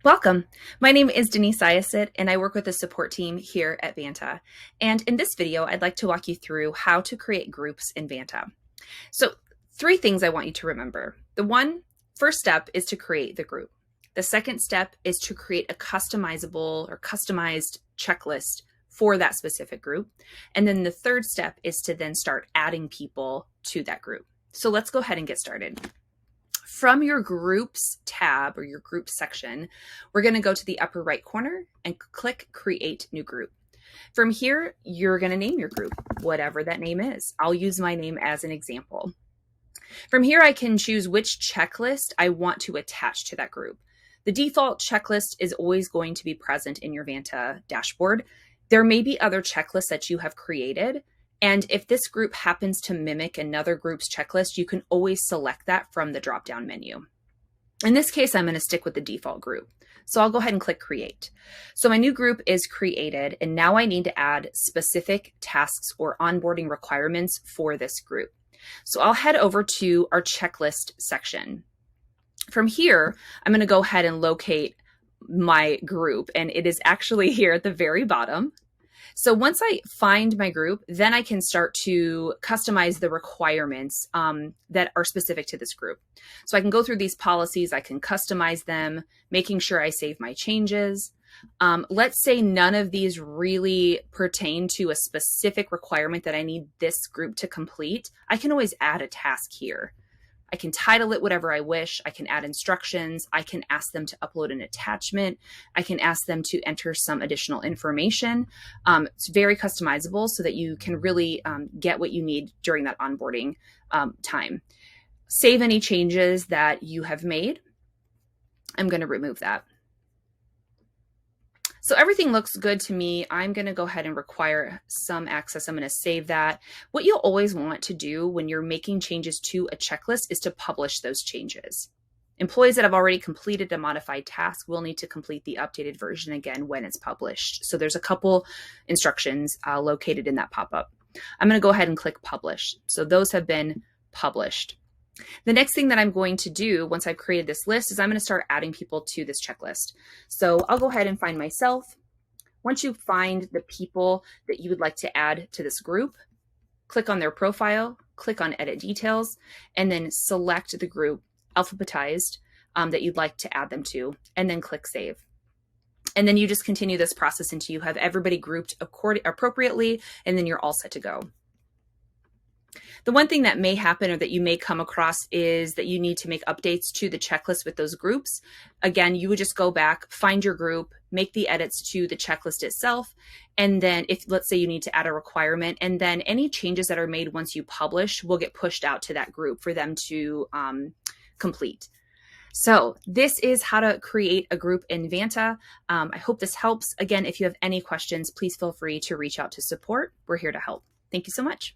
Welcome. My name is Denise Ayasid, and I work with the support team here at Vanta. And in this video, I'd like to walk you through how to create groups in Vanta. So 3 things I want you to remember. The first step is to create the group. The second step is to create a customizable or customized checklist for that specific group. And then the third step is to then start adding people to that group. So let's go ahead and get started. From your groups tab or your groups section, we're going to go to the upper right corner and click create new group. From here, you're going to name your group, whatever that name is. I'll use my name as an example. From here, I can choose which checklist I want to attach to that group. The default checklist is always going to be present in your Vanta dashboard. There may be other checklists that you have created. And if this group happens to mimic another group's checklist, you can always select that from the drop-down menu. In this case, I'm going to stick with the default group. So I'll go ahead and click create. So my new group is created, and now I need to add specific tasks or onboarding requirements for this group. So I'll head over to our checklist section. From here, I'm going to go ahead and locate my group, and it is actually here at the very bottom. So once I find my group, then I can start to customize the requirements that are specific to this group. So I can go through these policies, I can customize them, making sure I save my changes. Let's say none of these really pertain to a specific requirement that I need this group to complete. I can always add a task here. I can title it whatever I wish. I can add instructions. I can ask them to upload an attachment. I can ask them to enter some additional information. It's very customizable so that you can really get what you need during that onboarding time. Save any changes that you have made. I'm going to remove that. So everything looks good to me. I'm going to go ahead and require some access. I'm going to save that. What you'll always want to do when you're making changes to a checklist is to publish those changes. Employees that have already completed a modified task will need to complete the updated version again when it's published. So there's a couple instructions located in that pop-up. I'm going to go ahead and click publish. So those have been published. The next thing that I'm going to do once I've created this list is I'm going to start adding people to this checklist. So I'll go ahead and find myself. Once you find the people that you would like to add to this group, click on their profile, click on edit details, and then select the group alphabetized that you'd like to add them to, and then click save. And then you just continue this process until you have everybody grouped appropriately, and then you're all set to go. The one thing that may happen or that you may come across is that you need to make updates to the checklist with those groups. Again, you would just go back, find your group, make the edits to the checklist itself. And then if, let's say you need to add a requirement, and then any changes that are made once you publish will get pushed out to that group for them to complete. So this is how to create a group in Vanta. I hope this helps. Again, if you have any questions, please feel free to reach out to support. We're here to help. Thank you so much.